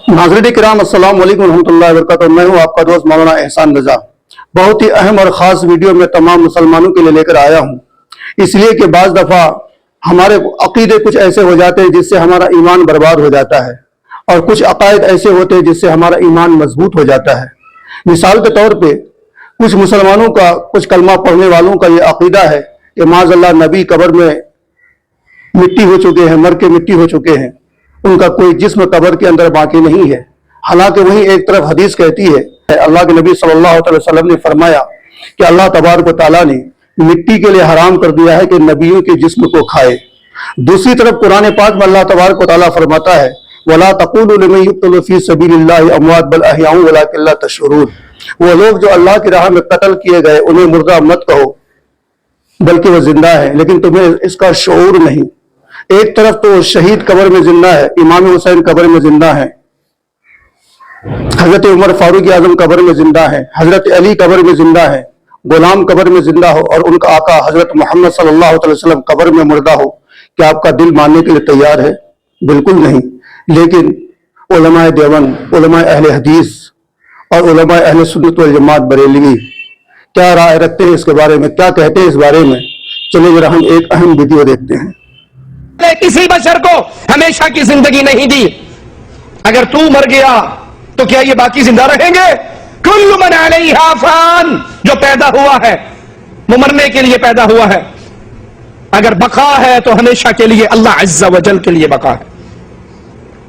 नाज़रीन किराम अस्सलाम वालेकुम रहमतुल्लाहि व बरकातहू। मैं हूँ आपका दोस्त मौलाना एहसान रजा। बहुत ही अहम और ख़ास वीडियो में तमाम मुसलमानों के लिए लेकर आया हूँ, इसलिए कि बाज़ दफ़ा हमारे अक़ीदे कुछ ऐसे हो जाते हैं जिससे हमारा ईमान बर्बाद हो जाता है, और कुछ अक़ायद ऐसे होते हैं जिससे हमारा ईमान मजबूत हो जाता है। मिसाल के तौर पे कुछ मुसलमानों का, कुछ कलमा पढ़ने वालों का ये अक़ीदा है कि माज़अल्लाह नबी कब्र में मिट्टी हो चुके हैं, मर के मिट्टी हो चुके हैं, उनका कोई जिस्म कब्र के अंदर बाकी नहीं है। हालांकि वहीं एक तरफ हदीस कहती है, अल्लाह के नबी सल्लल्लाहु अलैहि वसल्लम ने फरमाया कि अल्लाह तबारक व तआला ने मिट्टी के लिए हराम कर दिया है कि नबियों के जिस्म को खाए। दूसरी तरफ कुरान पाक में अल्लाह तबारक व तआला फरमाता है, वला तक़ूलू लिमन युक़्तलू फ़ी सबीलिल्लाहि अमवात बल अहयाउ वलाकिन ला तशऊरून। वो लोग जो अल्लाह की राह में कत्ल किए गए उन्हें मुर्दा मत कहो, बल्कि वो जिंदा है, लेकिन तुम्हें इसका शऊर नहीं। एक तरफ तो शहीद कब्र में जिंदा है, इमाम हुसैन कब्र में जिंदा है, हजरत उमर फारूक आजम कब्र में जिंदा है, हजरत अली कब्र में जिंदा है, गुलाम कब्र में जिंदा हो और उनका आका हजरत मोहम्मद सल्लल्लाहु अलैहि वसल्लम कब्र में मुर्दा हो। क्या आपका दिल मानने के लिए तैयार है? बिल्कुल नहीं। लेकिन उलमाए देवबंद, उलमाए अहले हदीस और उलमाए अहले सुन्नत वल जमात बरेलवी क्या राय रखते हैं इसके बारे में, क्या कहते हैं इस बारे में? चलिए जरा हम एक अहम वीडियो देखते हैं। किसी बशर को हमेशा की जिंदगी नहीं दी। अगर तू मर गया तो क्या ये बाकी जिंदा रहेंगे? कुल्लु मन अलैहा फान, जो पैदा हुआ है वो मरने के लिए पैदा हुआ है। अगर बका है तो हमेशा के लिए अल्लाह अज़्ज़ा व जल के लिए बका है।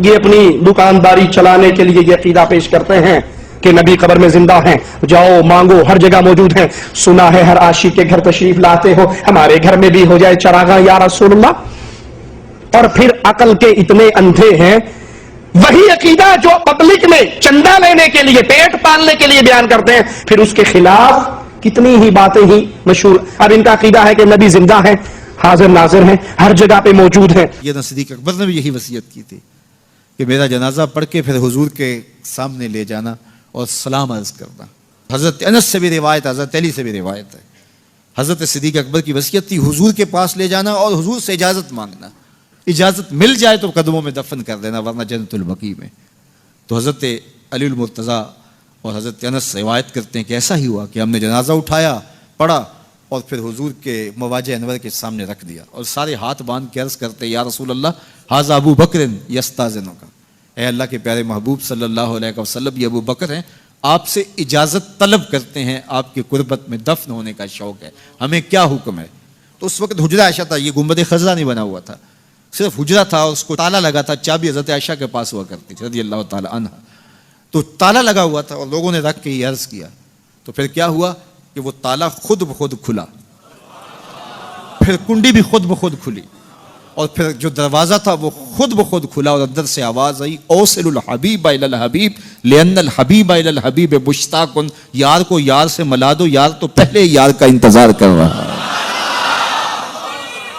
ये अपनी दुकानदारी चलाने के लिए ये अकीदा पेश करते हैं कि नबी कब्र में जिंदा हैं, जाओ मांगो, हर जगह मौजूद हैं। सुना है हर आशिक के घर तशरीफ लाते हो, हमारे घर में भी हो जाए चरागा या रसूलुल्लाह। और फिर अकल के इतने अंधे हैं, वही अकीदा जो पब्लिक में चंदा लेने के लिए, पेट पालने के लिए बयान करते हैं, फिर उसके खिलाफ कितनी ही बातें ही मशहूर। अब इनका अकीदा है कि नबी जिंदा है, हाजिर नाजिर हैं, हर जगह पे मौजूद हैं। ये सिद्दीक़ अकबर ने भी यही वसीयत की थी कि मेरा जनाजा पढ़ के फिर हुजूर के सामने ले जाना और सलाम अर्ज करना। हजरत अनस से भी रिवायत, हजरत अली से भी रिवायत है, हजरत सिद्दीक़ अकबर की वसीयत थी हुजूर के पास ले जाना और हुजूर से इजाजत मांगना। इजाजत मिल जाए तो कदमों में दफन कर देना, वरना जन्नतुल बकी में। तो हजरत अली मुर्तज़ा और हजरत अनस रिवायत करते हैं कि ऐसा ही हुआ कि हमने जनाजा उठाया, पढ़ा और फिर हुजूर के मवाजे अनवर के सामने रख दिया और सारे हाथ बांध के अर्ज करते, या रसूल अल्लाह हाज़ा अबू बकर यस्ताज़िनुका, ए अल्लाह के प्यारे महबूब सल्लल्लाहु अलैहि वसल्लम, ये अबू बकर हैं, आपसे इजाज़त तलब करते हैं, आपकी कुर्बत में दफन होने का शौक़ है, हमें क्या हुक्म है? तो उस वक्त हुजरा आयशा था, ये गुंबद खज़रा नहीं बना हुआ था, सिर्फ हुजरा था और उसको ताला लगा था, चाबी हज़रत आयशा के पास हुआ करती थी रज़ियल्लाहु ताला अन्हा। तो ताला लगा हुआ था और लोगों ने रख के ये अर्ज़ किया। तो फिर क्या हुआ कि वो ताला खुद ब खुद खुला, फिर कुंडी भी खुद ब खुद खुली और फिर जो दरवाज़ा था वो खुद ब खुद खुला और अंदर से आवाज़ आई, औसिलुल हबीब इलल हबीब लिअन्नल हबीब इलल हबीब मुश्ताकुन, यार को यार से मिला दो, यार तो पहले यार का इंतज़ार कर रहा है।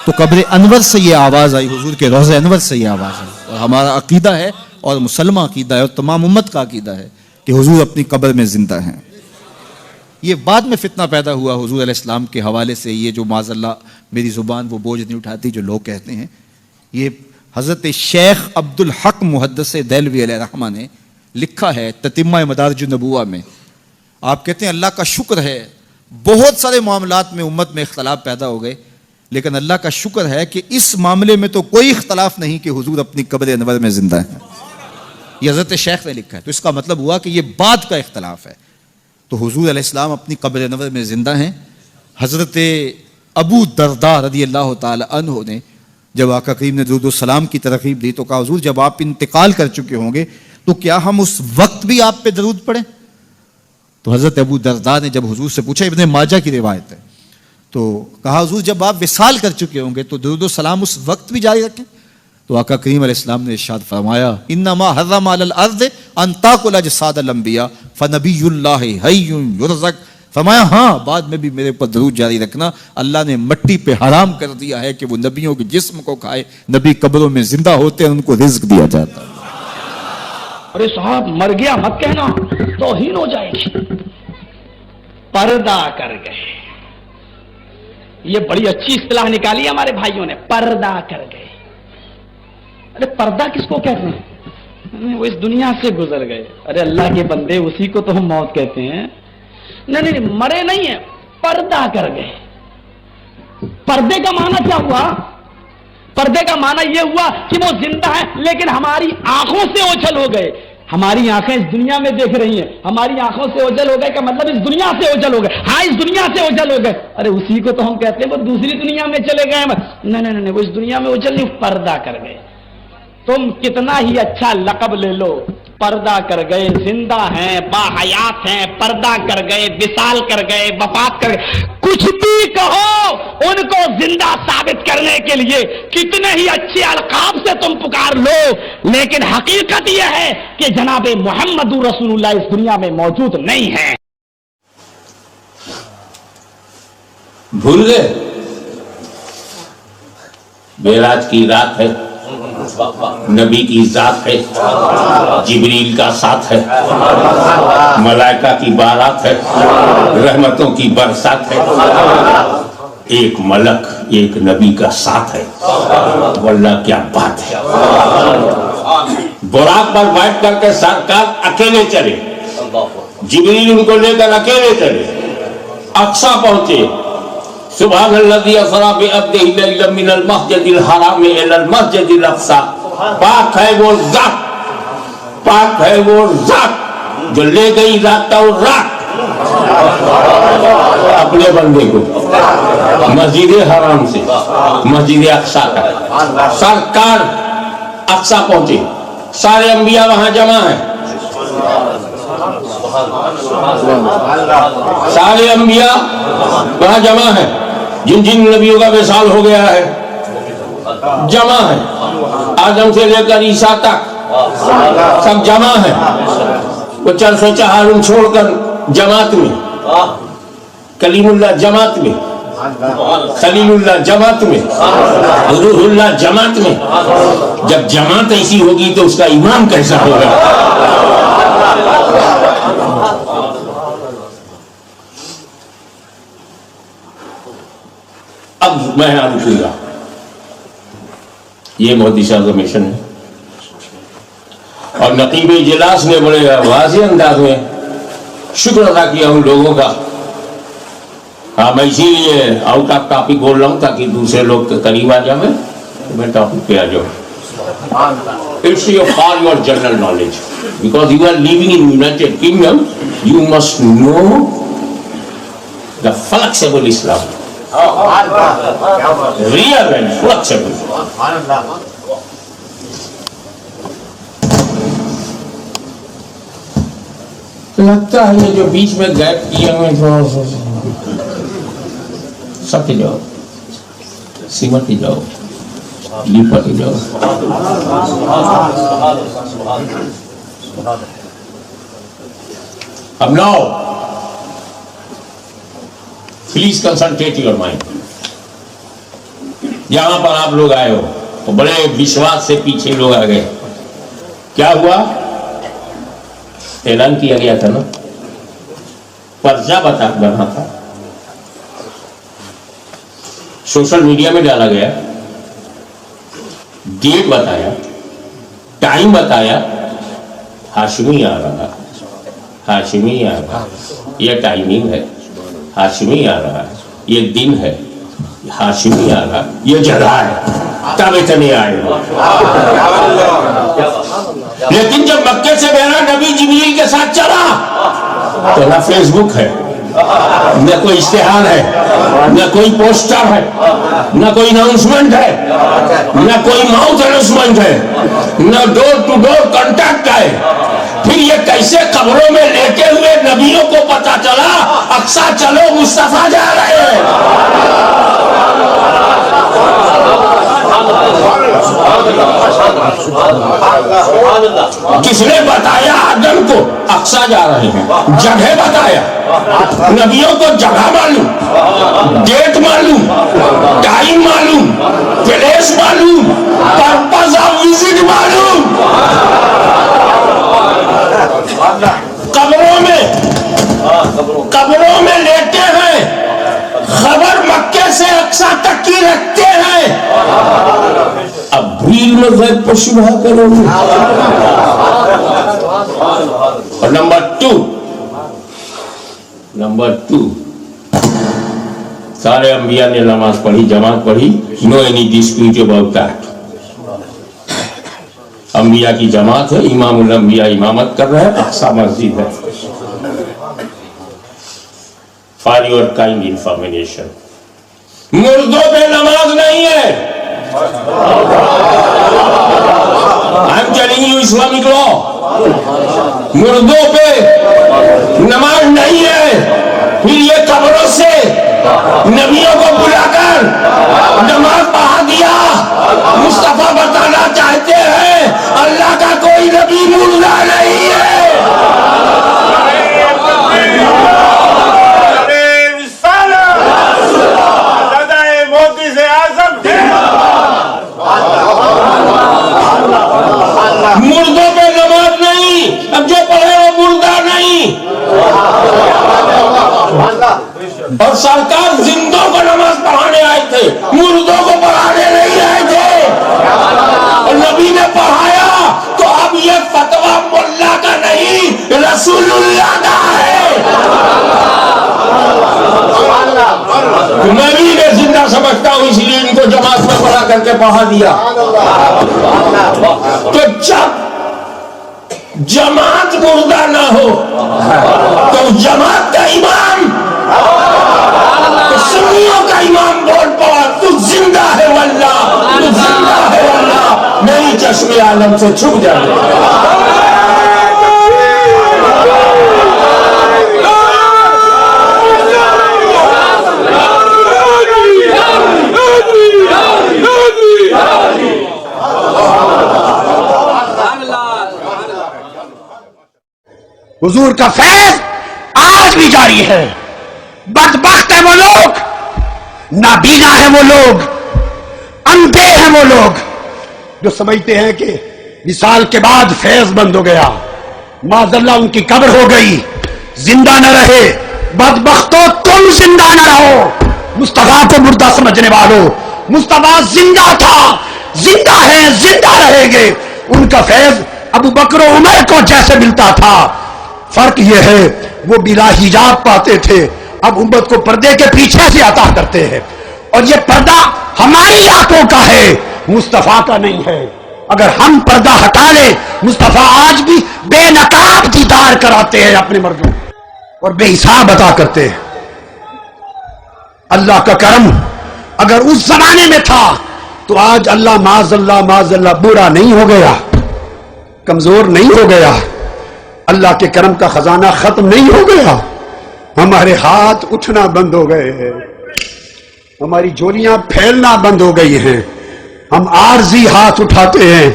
तो कब्र अनवर से ये आवाज़ आई, हुजूर के रोज़े अनवर से ये आवाज़ आई। और हमारा अकीदा है और मुसलमान अकीदा है और तमाम उम्मत का अकीदा है कि हुजूर अपनी कब्र में ज़िंदा हैं। ये बाद में फितना पैदा हुआ हुजूर अलैहिस्सलाम के हवाले से, ये जो माज़अल्लाह मेरी ज़ुबान वो बोझ नहीं उठाती जो लोग कहते हैं। ये हज़रत शेख अब्दुल हक मुहद्दिस देहलवी अलैहिर्रहमा ने लिखा है ततिम्मा मदारिजुन नबुव्वा में। आप कहते हैं अल्लाह का शुक्र है, बहुत सारे मामलात में उम्मत में इख्तलाफ पैदा हो गए, लेकिन अल्लाह का शुक्र है कि इस मामले में तो कोई इख्तलाफ नहीं कि हुजूर अपनी कब्र अनवर में जिंदा है। ये हज़रत शेख ने लिखा है। तो इसका मतलब हुआ कि ये बाद का इख्तलाफ है। तो हुजूर अलैहिस्सलाम अपनी कब्र अनवर में जिंदा हैं। हज़रत अबू दरदा रज़ियल्लाहु ताला अन्हु ने जब आका करीम ने दुरूद व सलाम की तरकीब दी तो कहा, हुजूर जब आप इंतकाल कर चुके होंगे तो क्या हम उस वक्त भी आप पे दरूद पढ़ें? तो हज़रत अबू दरदा ने जब हुजूर से पूछा, इब्ने माजा की रिवायत है, तो कहा हुजूर जब आप विसाल कर चुके होंगे तो दुरूद व सलाम उस वक्त भी जारी रखें? तो आका करीम अलैहिस्सलाम ने इरशाद फरमाया, इन्नमा हर्रम अलल अर्ज़ अन ताकुल अजसादल अंबिया फनबियुल्लाहि हय्युन युरज़क। फरमाया हाँ, बाद में भी मेरे ऊपर दरूद जारी रखना, अल्लाह ने मिट्टी पे हराम कर दिया है कि वो नबियों के जिस्म को खाए, नबी कब्रों में जिंदा होते हैं, उनको रिज़्क दिया जाता है। अरे साहब मर गया मत कहना, तौहीन हो जाएगी। पर्दा कर गए, ये बड़ी अच्छी इस्तिलाह निकाली हमारे भाइयों ने, पर्दा कर गए। अरे पर्दा किसको कहते हैं? وہ اس دنیا سے گزر گئے. ارے اللہ کے بندے, اسی کو تو ہم موت کہتے ہیں. نہیں, مرے نہیں ہیں, پردہ کر گئے. پردے کا معنی کیا ہوا؟ پردے کا معنی یہ ہوا کہ وہ زندہ ہے لیکن ہماری آنکھوں سے اوجھل ہو گئے. ہماری آنکھیں اس دنیا میں دیکھ رہی ہیں, ہماری آنکھوں سے اوجھل ہو گئے کا مطلب اس دنیا سے اوجھل ہو گئے. ہاں, اس دنیا سے اوجھل ہو گئے. ارے اسی کو تو ہم کہتے ہیں وہ دوسری دنیا میں چلے گئے. نہیں, وہ اس دنیا میں اوجھل نہیں, پردہ کر گئے. تم کتنا ہی اچھا لقب لے لو, پردہ کر گئے. زندہ ہیں, باحیات ہیں, پردہ کر گئے, وصال کر گئے, وفات کر گئے, کچھ بھی کہو, ان کو زندہ ثابت کرنے کے لیے کتنے ہی اچھے القاب سے تم پکار لو, لیکن حقیقت یہ ہے کہ جناب محمد رسول اللہ اس دنیا میں موجود نہیں ہے. بھول گئے معراج کی رات ہے, نبی کی ذات ہے, جبریل کا ساتھ ہے, ملائکہ کی بارات ہے, رحمتوں کی برسات ہے. ایک ملک ایک نبی کا ساتھ ہے, واللہ کیا بات ہے. براق پر بیٹھ کر کے سرکار اکیلے چلے, جبریل ان کو لے کر اکیلے چلے, اقصی پہنچے. سبحان الذی اسری بعبدہ لیلا من المسجد الحرام الی المسجد الاقصی. پاک ہے وہ ذات, پاک ہے وہ ذات جو لے گئی رات اور رات اپنے بندے کو مسجد حرام سے مسجد اقصی کا. سرکار اقصی پہنچے, سارے انبیاء وہاں جمع ہیں, سارے انبیاء وہاں جمع ہیں, جن جن نبیوں کا وصال ہو گیا ہے جمع ہے. آدم سے لے کر عیسیٰ تک سب جمع ہیں. وہ چرس و چہارم چھوڑ کر جماعت میں, کلیم اللہ جماعت میں, خلیل اللہ جماعت میں, روح اللہ جماعت میں. جب جماعت ایسی ہوگی تو اس کا امام کیسا ہوگا؟ اب میں رکوں گا. یہ مودی صاحب کا مشن ہے, اور نقیب اجلاس نے بڑے واضح انداز میں شکر ادا کیا ان لوگوں کا. ہاں, میں اسی لیے آؤٹ آف ٹاپک بول رہا ہوں تاکہ دوسرے لوگ قریب آ جائیں. میں ٹاپک پہ آ جاؤں. It's for your general knowledge, because you are living in United Kingdom, you must know the flexible Islam. Real and flexible. لگتا ہے یہ جو بیچ میں گیپ کیے ہوئے تھوڑا سا سٹ جاؤ, سمٹ جاؤ, لپٹ جاؤ. اب now please concentrate your mind. یہاں پر آپ لوگ آئے ہو تو بڑے وشواس سے پیچھے لوگ آ گئے. کیا ہوا؟ اعلان کیا گیا تھا نا, پرچہ بنا تھا, سوشل میڈیا میں ڈالا گیا, ڈیٹ بتایا, ٹائم بتایا, ہاشمی آ رہا, ہاشمی آ رہا, یہ ٹائمنگ ہے, ہاشمی آ رہا, یہ دن ہے, ہاشمی آ رہا, یہ جگہ ہے, تب اتنے آئے. لیکن جب مکے سے میرا نبی جبریل کے ساتھ چلا تو نہ فیس بک ہے, نہ کوئی اشتہار ہے, نہ کوئی پوسٹر ہے, نہ کوئی اناؤنسمنٹ ہے, نہ کوئی ماؤتھ اناؤنسمنٹ ہے, نہ ڈور ٹو ڈور کانٹیکٹ ہے. پھر یہ کیسے قبروں میں لیٹے ہوئے نبیوں کو پتا چلا اقصی چلو مصطفیٰ جا رہے ہیں؟ کس نے بتایا آدم کو اقصی جا رہے ہیں؟ جگہ بتایا, نبیوں کو جگہ معلوم, ڈیٹ معلوم, ٹائم معلوم, پلیس معلوم, پرپز آف وزٹ معلوم. قبروں میں لیٹے ہیں, خبر مکے سے اقصی تک کی رکھتے ہیں. اب بھیل میں غیب پر شبہ کرو گے. और नंबर टू सारे अंबिया ने नमाज पढ़ी, जमात पढ़ी, no any dispute about that. अंबिया की जमात है, इमामुल अंबिया इमामत कर रहे हैं, अक्सा मस्जिद है। फॉर योर काइंड इंफॉर्मेशन, मुर्दों पे नमाज नहीं है। I am telling you Islamic law, मुर्दों पे नमाज नहीं है। फिर ये कब्रों से नबियों को बुलाकर नमाज पढ़ा दिया। मुस्तफा बताना चाहते हैं अल्लाह का कोई नबी मुर्दा नहीं है। मुर्दों पे नमाज नहीं, अब जो पढ़े वो मुर्दा नहीं। और सरकार जिंदों को नमाज पढ़ाने आए थे, मुर्दों को पढ़ाने नहीं आए थे। और नबी ने पढ़ाया तो अब ये फतवा मुल्ला का नहीं, रसूलुल्लाह का है। मैं भी इन्हें जिंदा समझता हूं, इसलिए इनको जमात में पढ़ा करके पढ़ा दिया। तो जब जमात मुर्दा ना हो तो जमात का इमाम, तो सुन्नियों का इमाम बोल पड़ा, तू जिंदा है वल्लाह, तू जिंदा है वल्लाह, नहीं चश्मे आलम से छुप जाए। हुजूर का फैज आज भी जारी है। बदबख्त है वो लोग, नाबीना है वो लोग, अंधे हैं वो लोग जो समझते हैं कि विसाल के बाद फैज बंद हो गया, माज़अल्लाह उनकी कब्र हो गई, जिंदा न रहे। बदबख्तों, तुम जिंदा न रहो। मुस्तफा को मुर्दा समझने वालों, मुस्तफा जिंदा था, जिंदा है, जिंदा रहेंगे। उनका फैज अबू बकर उमर को जैसे मिलता था, फर्क यह है वो बिला हिजाब पाते थे, अब उम्मत को पर्दे के पीछे से अता करते हैं। और ये पर्दा हमारी आंखों का है, मुस्तफा का नहीं है। अगर हम पर्दा हटा ले, मुस्तफा आज भी बेनकाब दीदार कराते हैं अपने मर्दों और बेहिसाब अता करते हैं। अल्लाह का करम अगर उस जमाने में था तो आज अल्लाह माज़अल्लाह बुरा नहीं हो गया, कमजोर नहीं हो गया, अल्लाह के करम का खजाना खत्म नहीं हो गया। हमारे हाथ उठना बंद हो गए हैं, हमारी झोलियां फैलना बंद हो गई हैं। हम आरजी हाथ उठाते हैं,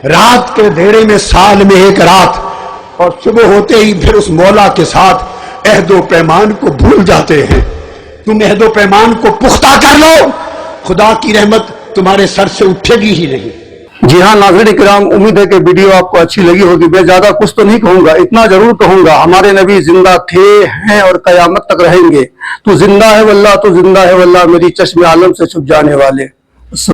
रात के अंधेरे में साल में एक रात, और सुबह होते ही फिर उस मौला के साथ अहदो पैमान को भूल जाते हैं। तुम अहदो पैमान को पुख्ता कर लो, खुदा की रहमत तुम्हारे सर से उठेगी ही नहीं। जी हाँ नाज़रीन किराम, उम्मीद है कि वीडियो आपको अच्छी लगी होगी। मैं ज्यादा कुछ तो नहीं कहूंगा, इतना जरूर कहूंगा हमारे नबी जिंदा थे, हैं और कयामत तक रहेंगे। तू जिंदा है वल्लाह, तू जिंदा है वल्लाह, मेरी चश्मे आलम से छुप जाने वाले।